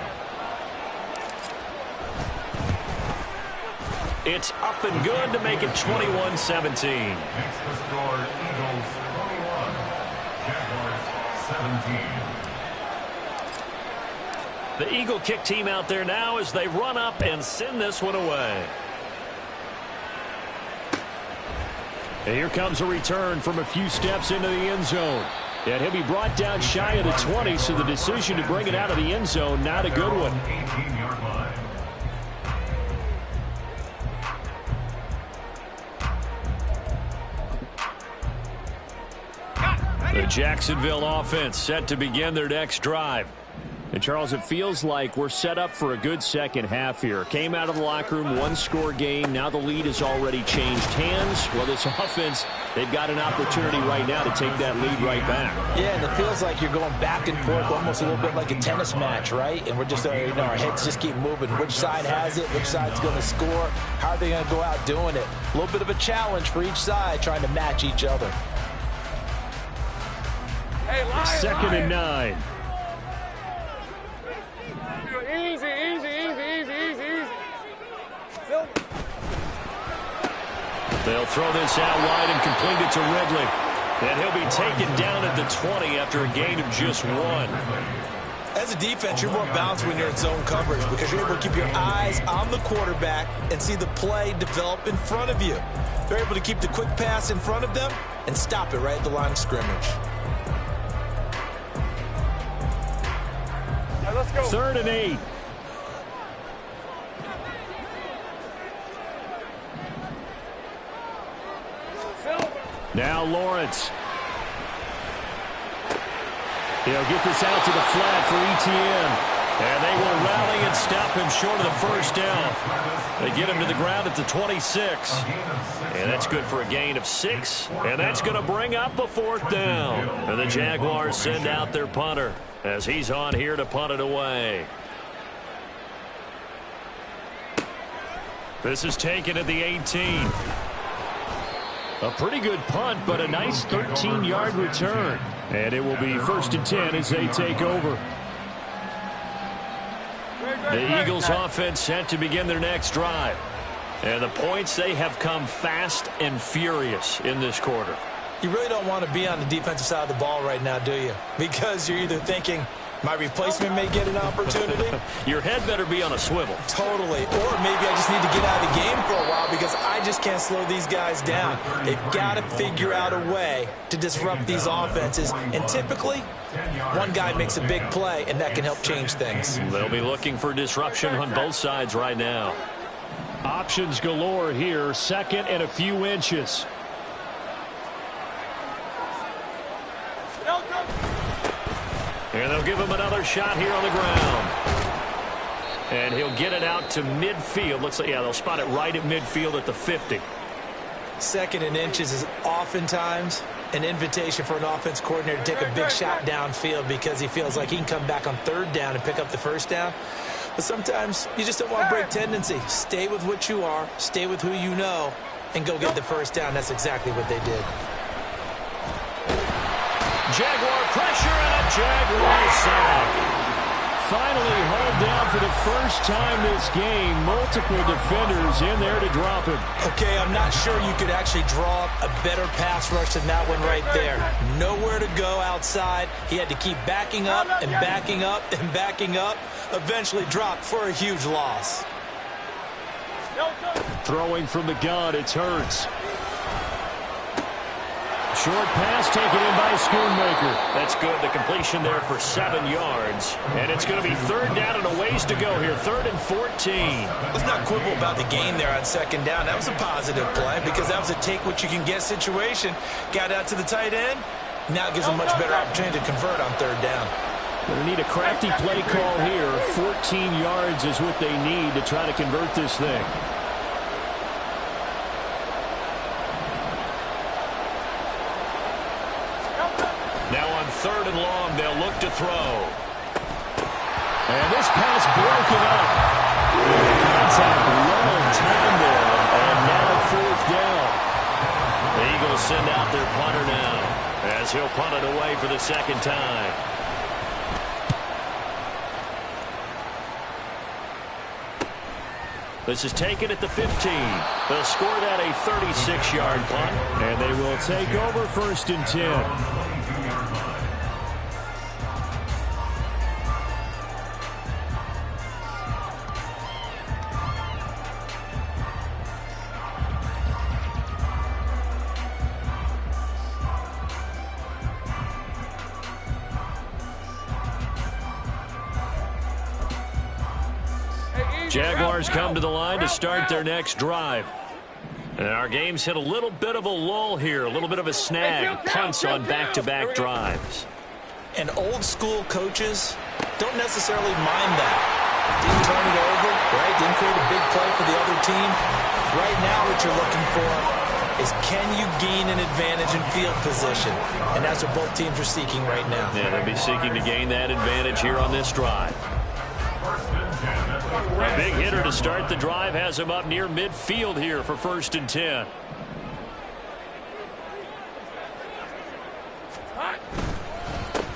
It's up and good to make it 21-17. Makes the score Eagles 21, Jaguars 17. The Eagle kick team out there now as they run up and send this one away. And here comes a return from a few steps into the end zone. And he'll be brought down shy of the 20, so the decision to bring it out of the end zone, not a good one. 18-yard line. The Jacksonville offense set to begin their next drive. And, Charles, it feels like we're set up for a good second half here. Came out of the locker room, one-score game. Now the lead has already changed hands. Well, this offense, they've got an opportunity right now to take that lead right back. Yeah, and it feels like you're going back and forth almost a little bit like a tennis match, right? And we're just, our heads just keep moving. Which side has it? Which side's going to score? How are they going to go out doing it? A little bit of a challenge for each side trying to match each other. Hey, Lion, Second and 9. Easy, easy, easy, easy, easy, easy. Silver. They'll throw this out wide and complete it to Ridley. And he'll be taken down at the 20 after a gain of just 1. As a defense, you're more balanced when you're in zone coverage because you're able to keep your eyes on the quarterback and see the play develop in front of you. They're able to keep the quick pass in front of them and stop it right at the line of scrimmage. Right, let's go. 3rd and 8. Now Lawrence. He'll get this out to the flat for ETN. And they will rally and stop him short of the first down. They get him to the ground at the 26. And that's good for a gain of 6. And that's going to bring up a 4th down. And the Jaguars send out their punter as he's on here to punt it away. This is taken at the 18. A pretty good punt, but a nice 13-yard return. And it will be 1st and 10 as they take over. The Eagles offense set to begin their next drive. And the points, they have come fast and furious in this quarter. You really don't want to be on the defensive side of the ball right now, do you? Because you're either thinking, my replacement may get an opportunity. Your head better be on a swivel. Totally. Or maybe I just need to get out of the game for a while because I just can't slow these guys down. They've got to figure out a way to disrupt these offenses. And typically, one guy makes a big play, and that can help change things. They'll be looking for disruption on both sides right now. Options galore here. 2nd and a few inches. And they'll give him another shot here on the ground. And he'll get it out to midfield. Looks like, yeah, they'll spot it right at midfield at the 50. 2nd and inches is oftentimes an invitation for an offense coordinator to take a big shot downfield because he feels like he can come back on 3rd down and pick up the 1st down. But sometimes you just don't want to break tendency. Stay with what you are, stay with who you know, and go get the 1st down. That's exactly what they did. Jaguar pressure and a Jaguar sack. Finally hauled down for the first time this game. Multiple defenders in there to drop him. Okay, I'm not sure you could actually draw a better pass rush than that one right there. Nowhere to go outside. He had to keep backing up and backing up and backing up. Eventually dropped for a huge loss. Throwing from the gun, it's Hurts. Short pass taken in by Schoonmaker. That's good. The completion there for 7 yards. And it's going to be 3rd down and a ways to go here. 3rd and 14. Let's not quibble about the gain there on 2nd down. That was a positive play because that was a take-what-you-can-get situation. Got out to the tight end. Now it gives them a much better opportunity to convert on 3rd down. Going to need a crafty play call here. 14 yards is what they need to try to convert this thing. Now on 3rd and long, they'll look to throw. And this pass broken up. Contact long time there. And now 4th down. The Eagles send out their punter now as he'll punt it away for the 2nd time. This is taken at the 15. They'll score that a 36-yard punt. And they will take over 1st and 10. Jaguars come to the line to start their next drive. And our game's hit a little bit of a lull here, a little bit of a snag. Punts on back-to-back drives. And old-school coaches don't necessarily mind that. Didn't turn it over, right? Didn't create a big play for the other team. Right now what you're looking for is can you gain an advantage in field position? And that's what both teams are seeking right now. Yeah, they'll be seeking to gain that advantage here on this drive. A big hitter to start the drive has him up near midfield here for 1st and 10.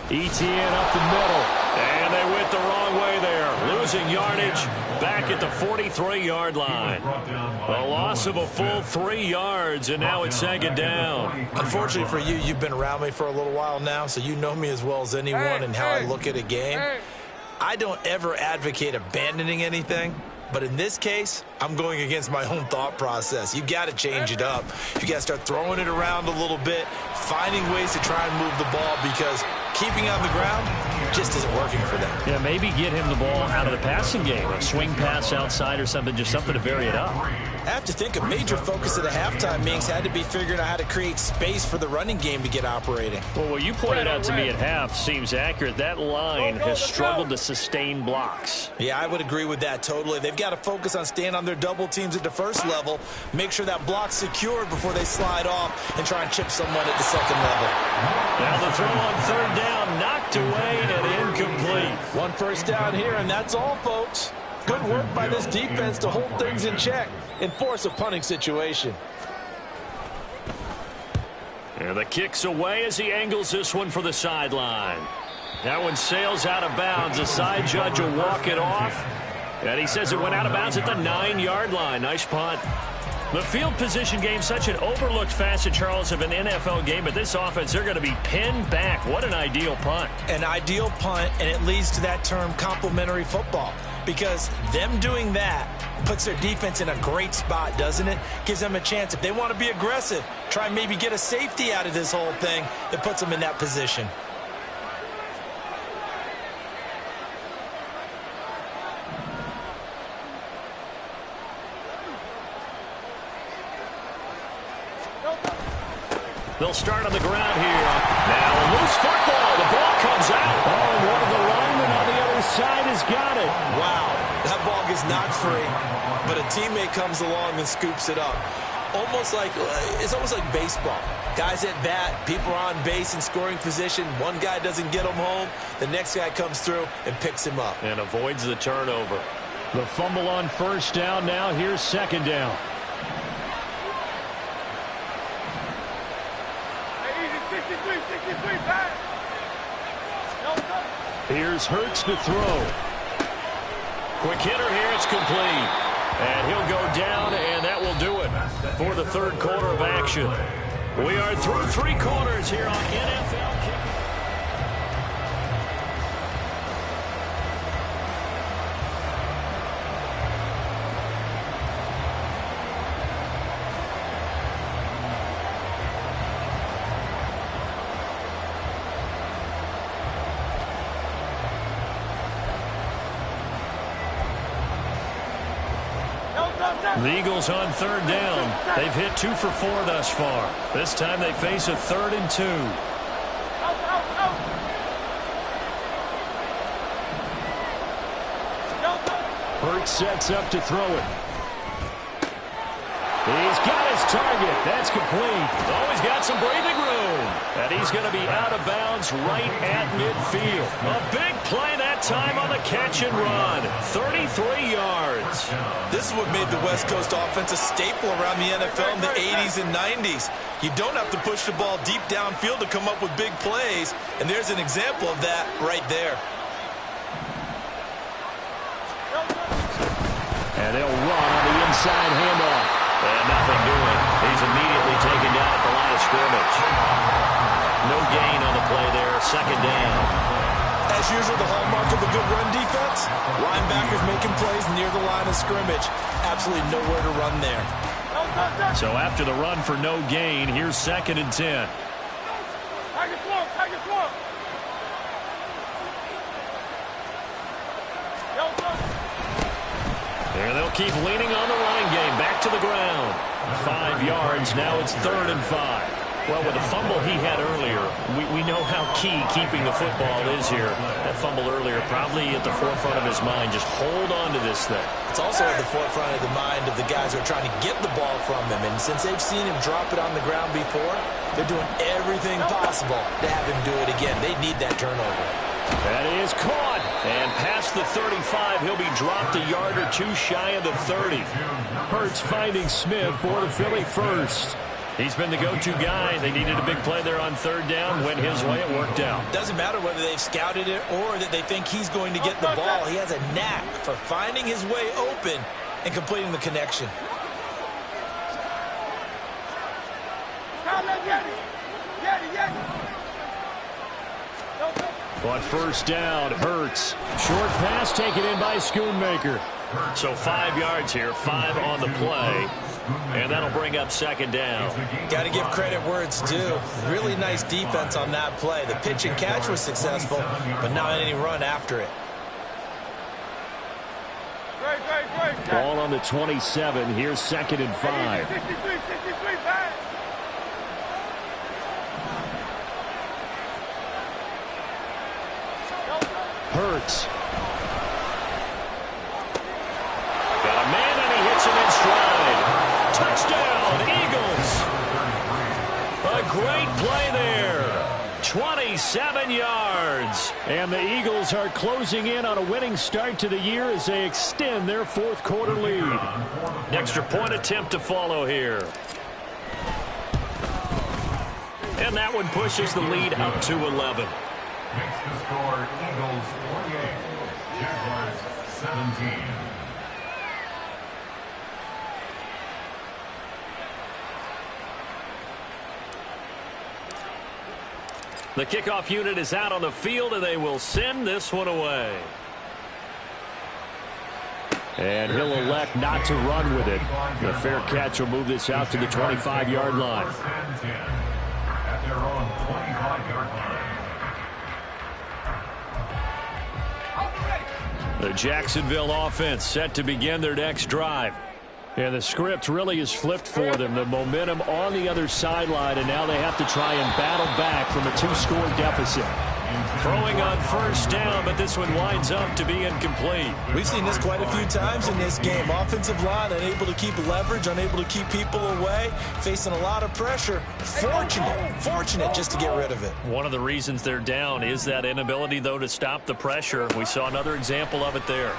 ETN up the middle. And they went the wrong way there. Losing yardage back at the 43-yard line. A loss of a full 3 yards, and now it's 2nd down. Unfortunately for you, you've been around me for a little while now, so you know me as well as anyone and how I look at a game. I don't ever advocate abandoning anything, but in this case, I'm going against my own thought process. You got to change it up. You got to start throwing it around a little bit, finding ways to try and move the ball, because keeping on the ground just isn't working for them. Yeah, maybe get him the ball out of the passing game. A swing pass outside or something, just something to vary it up. I have to think a major focus of the halftime meetings had to be figuring out how to create space for the running game to get operating. Well, what you pointed out to me at half seems accurate. That line has struggled to sustain blocks. Yeah, I would agree with that totally. They've got to focus on staying on their double teams at the first level, make sure that block's secured before they slide off and try and chip someone at the second level. Now the throw on 3rd down, knocked away and incomplete. 1 first down here, and that's all, folks. Good work by this defense to hold things in check and force a punting situation. And the kick's away as he angles this one for the sideline. That one sails out of bounds. The side judge will walk it off. And he says it went out of bounds at the 9-yard line. Nice punt. The field position game, such an overlooked facet, Charles, of an NFL game. But this offense, they're going to be pinned back. What an ideal punt. An ideal punt, and it leads to that term complementary football. Because them doing that puts their defense in a great spot, doesn't it? Gives them a chance. If they want to be aggressive, try and maybe get a safety out of this whole thing, it puts them in that position. They'll start on the ground here. Now a loose football. The ball comes out. Oh, and one of the linemen on the other side has got it. Wow, that ball gets knocked free, but a teammate comes along and scoops it up. It's almost like baseball. Guys at bat, people are on base in scoring position. One guy doesn't get him home. The next guy comes through and picks him up. And avoids the turnover. The fumble on 1st down. Now here's 2nd down. Here's Hurts to throw. Quick hitter here. It's complete. And he'll go down, and that will do it for the 3rd quarter of action. We are through 3 quarters here on NFL Kick. The Eagles on 3rd down. They've hit 2 for 4 thus far. This time they face a 3rd and 2. Hurts sets up to throw it. He's got his target. That's complete. Oh, he's got some breathing room. And he's going to be out of bounds right at midfield. A big play that time on the catch and run. 33 yards. This is what made the West Coast offense a staple around the NFL in the 80s and 90s. You don't have to push the ball deep downfield to come up with big plays. And there's an example of that right there. And they'll run on the inside handoff. And nothing doing. He's immediately taken down at the line of scrimmage. No gain on the play there. 2nd down. As usual, the hallmark of a good run defense, linebackers making plays near the line of scrimmage. Absolutely nowhere to run there. So after the run for no gain, here's 2nd and 10. keep leaning on the running game. Back to the ground. 5 yards. Now it's 3rd and 5. Well, with the fumble he had earlier, we know how key keeping the football is here. That fumble earlier probably at the forefront of his mind. Just hold on to this thing. It's also at the forefront of the mind of the guys who are trying to get the ball from him. And since they've seen him drop it on the ground before, they're doing everything possible to have him do it again. They need that turnover. That is caught. And past the 35, he'll be dropped a yard or two shy of the 30. Hurts finding Smith for the Philly first. He's been the go-to guy. They needed a big play there on 3rd down. Went his way. It worked out. Doesn't matter whether they've scouted it or that they think he's going to get the ball. He has a knack for finding his way open and completing the connection. On 1st down, Hurts. Short pass taken in by Schoonmaker. So 5 yards here, 5 on the play. And that'll bring up 2nd down. Got to give credit where it's due. Really nice defense on that play. The pitch and catch was successful, but not any run after it. Ball on the 27. Here's 2nd and 5. Hurts. Got a man and he hits him in stride. Touchdown, Eagles. A great play there. 27 yards. And the Eagles are closing in on a winning start to the year as they extend their 4th quarter lead. An extra point attempt to follow here. And that one pushes the lead up to 11. Makes the score Eagles 48, Jaguars 17. The kickoff unit is out on the field, and they will send this one away. And he'll elect not to run with it. The fair catch will move this out to the 25-yard line. 1st and 10 at their own 25-yard line. The Jacksonville offense set to begin their next drive. And the script really is flipped for them. The momentum on the other sideline, and now they have to try and battle back from a 2-score deficit. Throwing on 1st down, but this one winds up to be incomplete. We've seen this quite a few times in this game. Offensive line unable to keep leverage, unable to keep people away, facing a lot of pressure. Fortunate just to get rid of it. One of the reasons they're down is that inability, though, to stop the pressure. We saw another example of it there.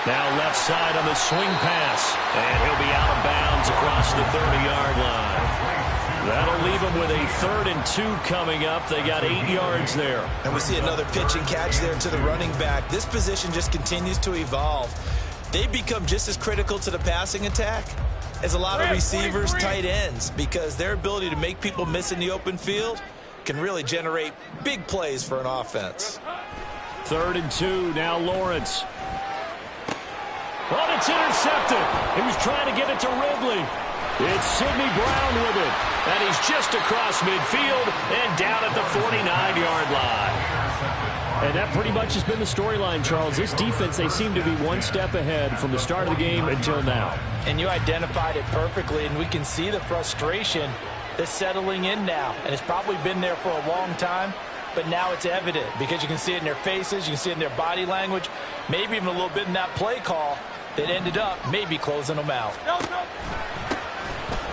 Now left side on the swing pass. And he'll be out of bounds across the 30-yard line. That'll leave them with a 3rd and 2 coming up. They got 8 yards there. And we see another pitch and catch there to the running back. This position just continues to evolve. They become just as critical to the passing attack as a lot of receivers, tight ends, because their ability to make people miss in the open field can really generate big plays for an offense. 3rd and 2, now Lawrence. Well, it's intercepted. He was trying to get it to Ridley. It's Sidney Brown with it. And he's just across midfield and down at the 49-yard line. And that pretty much has been the storyline, Charles. This defense, they seem to be one step ahead from the start of the game until now. And you identified it perfectly, and we can see the frustration that's settling in now. And it's probably been there for a long time, but now it's evident because you can see it in their faces, you can see it in their body language, maybe even a little bit in that play call that ended up maybe closing them out.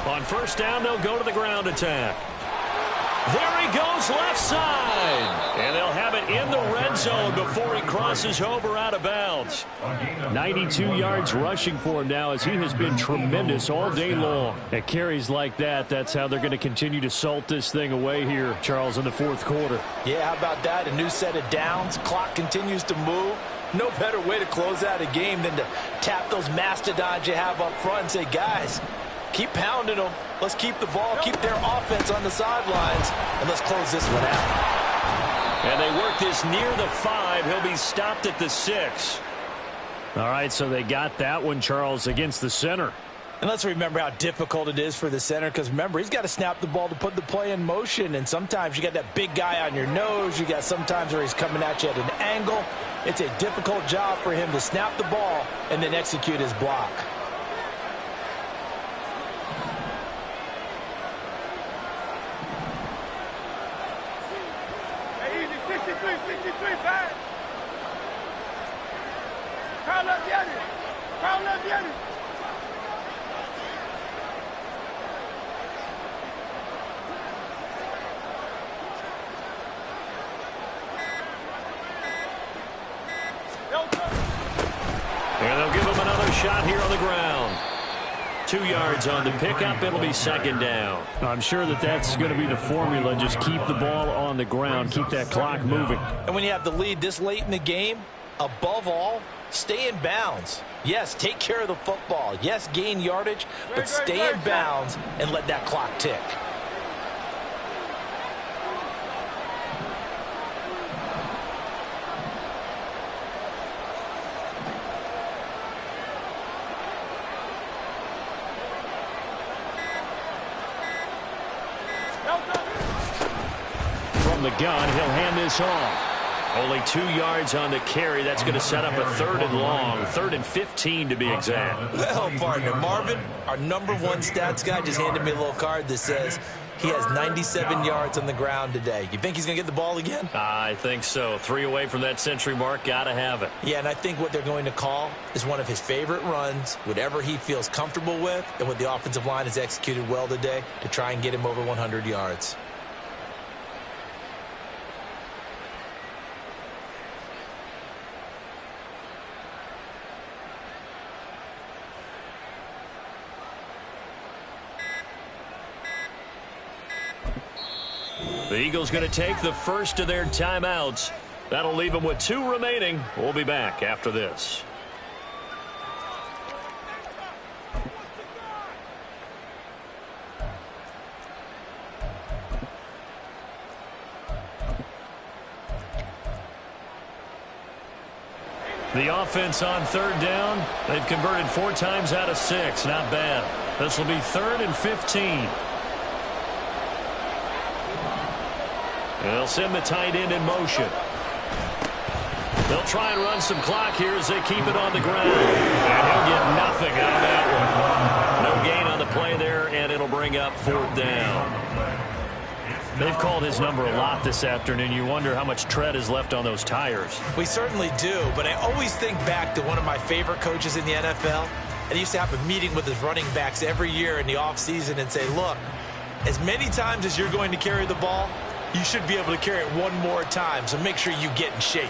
On 1st down, they'll go to the ground attack. There he goes left side. And they'll have it in the red zone before he crosses over out of bounds. 92 yards rushing for him now as he has been tremendous all day long. At carries like that, that's how they're going to continue to salt this thing away here, Charles, in the 4th quarter. Yeah, how about that? A new set of downs. Clock continues to move. No better way to close out a game than to tap those mastodons you have up front and say, guys, keep pounding them. Let's keep the ball, keep their offense on the sidelines, and let's close this one out. And they work this near the 5. He'll be stopped at the 6. All right, so they got that one, Charles, against the center. And let's remember how difficult it is for the center, because remember, he's got to snap the ball to put the play in motion, and sometimes you got that big guy on your nose. You got sometimes where he's coming at you at an angle. It's a difficult job for him to snap the ball and then execute his block. Hey, easy, 63, back. Crown up the other. Crown up the other. And they'll give him another shot here on the ground. 2 yards on the pickup. It'll be second down. I'm sure that's going to be the formula. Just keep the ball on the ground. Keep that clock moving. And when you have the lead this late in the game, above all, stay in bounds. Yes, take care of the football. Yes, gain yardage, but stay in bounds and let that clock tick. From the gun, he'll hand this off. Only 2 yards on the carry. That's going to set up a 3rd and long. 3rd and 15 to be exact. Well, partner, Marvin, our #1 stats guy just handed me a little card that says he has 97 yards on the ground today. You think he's going to get the ball again? I think so. 3 away from that century mark. Got to have it. Yeah, and I think what they're going to call is one of his favorite runs, whatever he feels comfortable with, and what the offensive line has executed well today to try and get him over 100 yards. The Eagles going to take the first of their timeouts. That'll leave them with 2 remaining. We'll be back after this. The offense on 3rd down. They've converted 4 times out of 6. Not bad. This will be 3rd and 15. They'll send the tight end in motion. They'll try and run some clock here as they keep it on the ground. And he'll get nothing out of that one. No gain on the play there, and it'll bring up 4th down. They've called his number a lot this afternoon. You wonder how much tread is left on those tires. We certainly do, but I always think back to one of my favorite coaches in the NFL. And he used to have a meeting with his running backs every year in the offseason and say, look, as many times as you're going to carry the ball, you should be able to carry it 1 more time, so make sure you get in shape.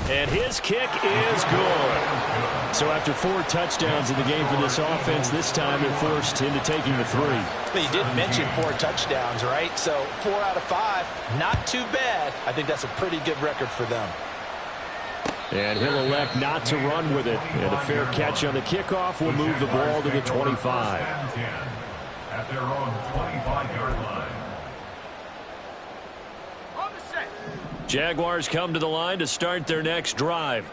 And his kick is good. So after 4 touchdowns in the game for this offense, this time they're forced into taking the 3. But you did mention 4 touchdowns, right? So 4 out of 5, not too bad. I think that's a pretty good record for them. And he'll elect not to run with it. And a fair catch on the kickoff will move the ball to the 25. At their own 25-yard line. Jaguars come to the line to start their next drive.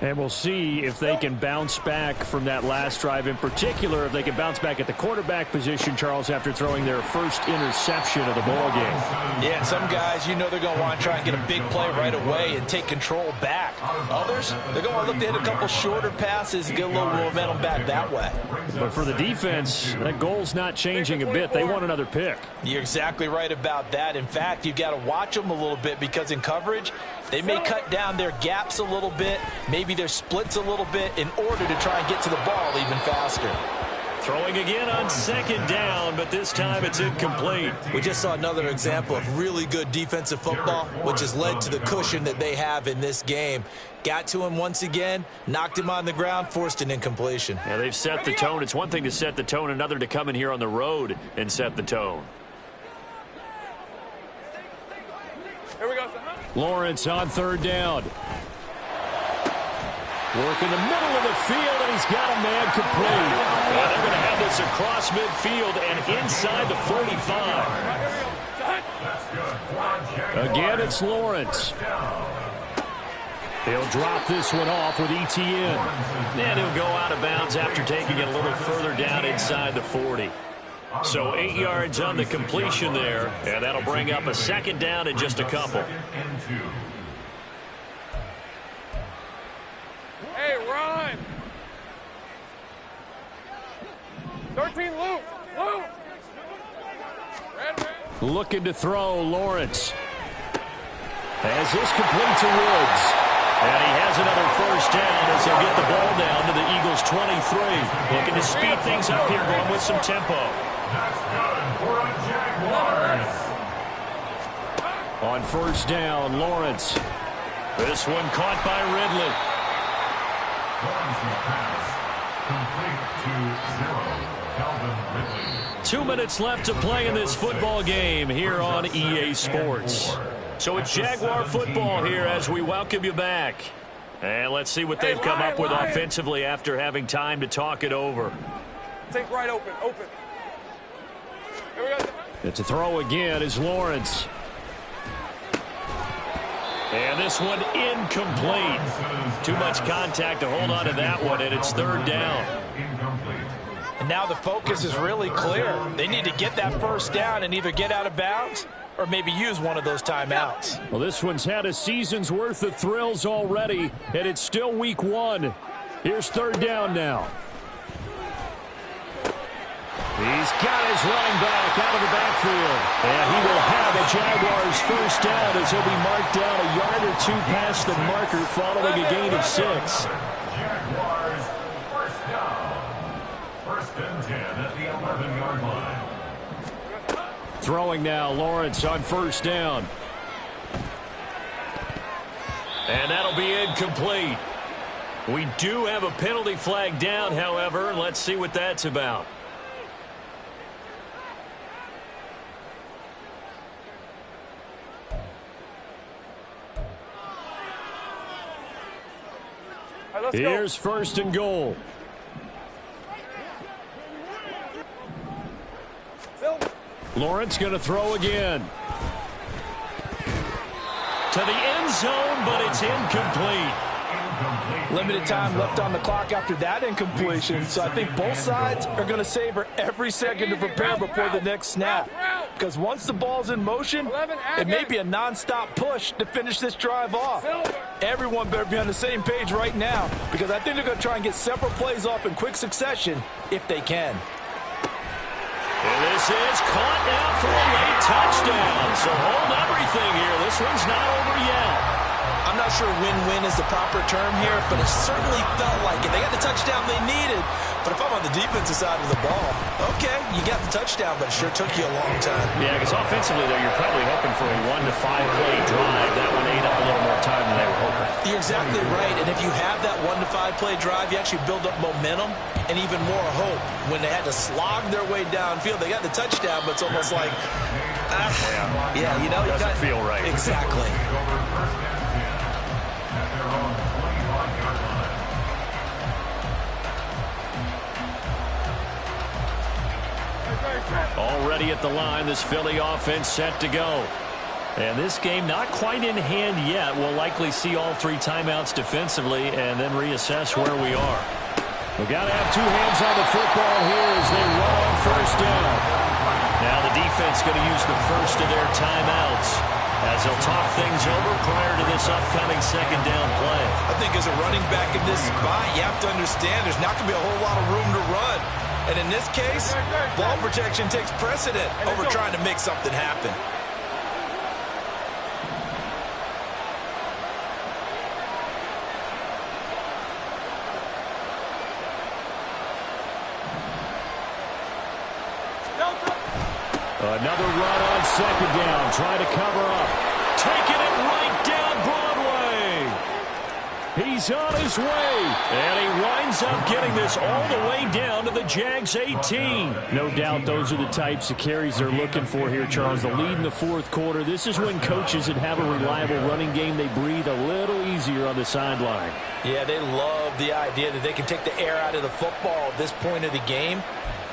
And we'll see if they can bounce back from that last drive. In particular, if they can bounce back at the quarterback position, Charles, after throwing their first interception of the ball game. Yeah, some guys, you know they're going to want to try and get a big play right away and take control back. Others, they're going to look to hit a couple shorter passes and get a little momentum back that way. But for the defense, that goal's not changing a bit. They want another pick. You're exactly right about that. In fact, you've got to watch them a little bit because in coverage, they may cut down their gaps a little bit, maybe their splits a little bit in order to try and get to the ball even faster. Throwing again on 2nd down, but this time it's incomplete. We just saw another example of really good defensive football, which has led to the cushion that they have in this game. Got to him once again, knocked him on the ground, forced an incompletion. Yeah, they've set the tone. It's one thing to set the tone, another to come in here on the road and set the tone. Here we go. Lawrence on 3rd down. Work in the middle of the field, and he's got a man complete. Well, they're going to have this across midfield and inside the 45. Again, it's Lawrence. He'll drop this one off with ETN. And he'll go out of bounds after taking it a little further down inside the 40. So 8 yards on the completion there, and that'll bring up a second down in just a couple. Hey, run! 13, Luke! Luke! Red. Looking to throw, Lawrence. As this complete to Woods. And he has another first down as he'll get the ball down to the Eagles' 23. Looking to speed things up here, going with some tempo. That's good for a Jaguars. On first down, Lawrence. This one caught by Ridley. Lawrence's pass complete to 0. Calvin Ridley. 2 minutes left to play in this football game here on EA Sports. So it's Jaguar football here as we welcome you back. And let's see what they've come up with offensively after having time to talk it over. Take right open, open. Here we go. It's a throw again is Lawrence. And this one incomplete. Too much contact to hold on to that one, and it's third down. And now the focus is really clear. They need to get that first down and either get out of bounds or maybe use one of those timeouts. Well, this one's had a season's worth of thrills already, and it's still week 1. Here's third down now. He's got his running back out of the backfield. And he will have a Jaguars first down as he'll be marked down a yard or two past the marker following a gain of 6. Jaguars first down. First and 10 at the 11-yard line. Throwing now, Lawrence on first down. And that'll be incomplete. We do have a penalty flag down, however. Let's see what that's about. All right, let's Here's first and goal. go. Lawrence going to throw again. To the end zone, but it's incomplete. Limited time left on the clock after that incompletion, so I think both sides are going to savor every second to prepare before the next snap. Because once the ball's in motion, it may be a non-stop push to finish this drive off. Everyone better be on the same page right now, because I think they're going to try and get several plays off in quick succession if they can. And this is caught now for a late touchdown. So hold everything here. This one's not over yet. I'm not sure win-win is the proper term here, but it certainly felt like it. They got the touchdown they needed, but if I'm on the defensive side of the ball, okay, you got the touchdown, but it sure took you a long time. Yeah, because offensively, though, you're probably hoping for a 1 to 5 play drive. That one ate up a little more time than they were hoping. You're exactly right, and if you have that 1 to 5 play drive, you actually build up momentum and even more hope. When they had to slog their way downfield, they got the touchdown, but it's almost like, yeah, you know, doesn't feel right. Exactly. Already at the line, this Philly offense set to go. And this game not quite in hand yet. We'll likely see all 3 timeouts defensively and then reassess where we are. We've got to have 2 hands on the football here as they run on first down. Now the defense going to use the first of their timeouts as they'll talk things over prior to this upcoming second down play. I think as a running back in this spot, you have to understand there's not going to be a whole lot of room to run. And in this case, ball protection takes precedent over trying to make something happen. Another run on second down, trying to cover up. Taking it right down Broadway. He's on his way. And he winds up getting this all the way down to the Jags 18. No doubt those are the types of carries they're looking for here, Charles. The lead in the fourth quarter. This is when coaches that have a reliable running game, they breathe a little easier on the sideline. Yeah, they love the idea that they can take the air out of the football at this point of the game.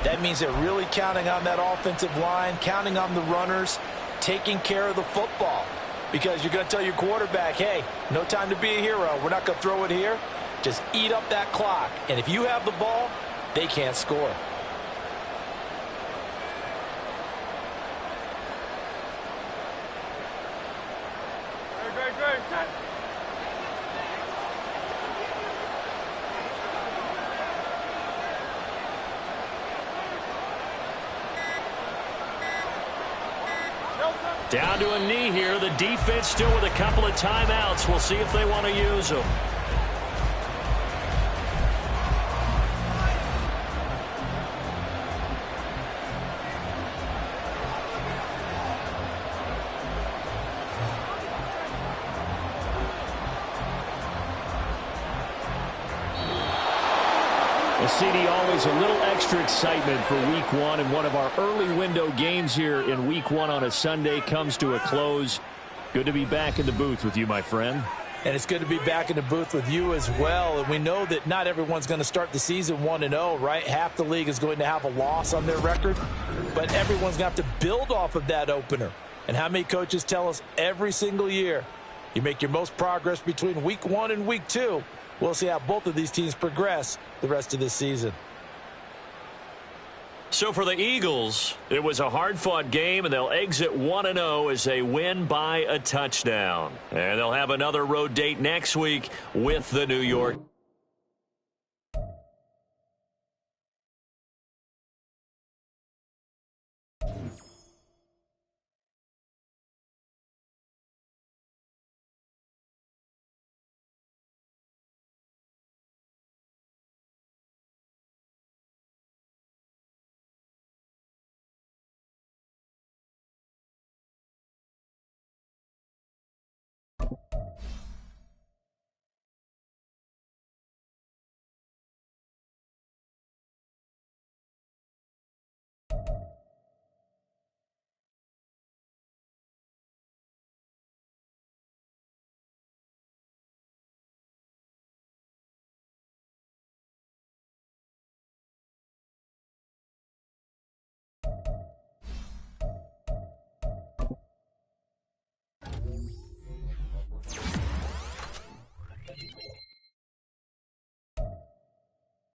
That means they're really counting on that offensive line, counting on the runners, taking care of the football. Because you're going to tell your quarterback, hey, no time to be a hero. We're not going to throw it here. Just eat up that clock. And if you have the ball, they can't score. Great. Set. Down to a knee here. The defense still with a couple of timeouts. We'll see if they want to use them. CD, always a little extra excitement for Week 1, and one of our early window games here in Week 1 on a Sunday comes to a close. Good to be back in the booth with you, my friend. And it's good to be back in the booth with you as well. And we know that not everyone's going to start the season 1-0, right? Half the league is going to have a loss on their record, but everyone's going to have to build off of that opener. And how many coaches tell us every single year, you make your most progress between Week 1 and Week 2. We'll see how both of these teams progress the rest of this season. So for the Eagles, it was a hard-fought game, and they'll exit 1-0 as they win by a touchdown. And they'll have another road date next week with the New York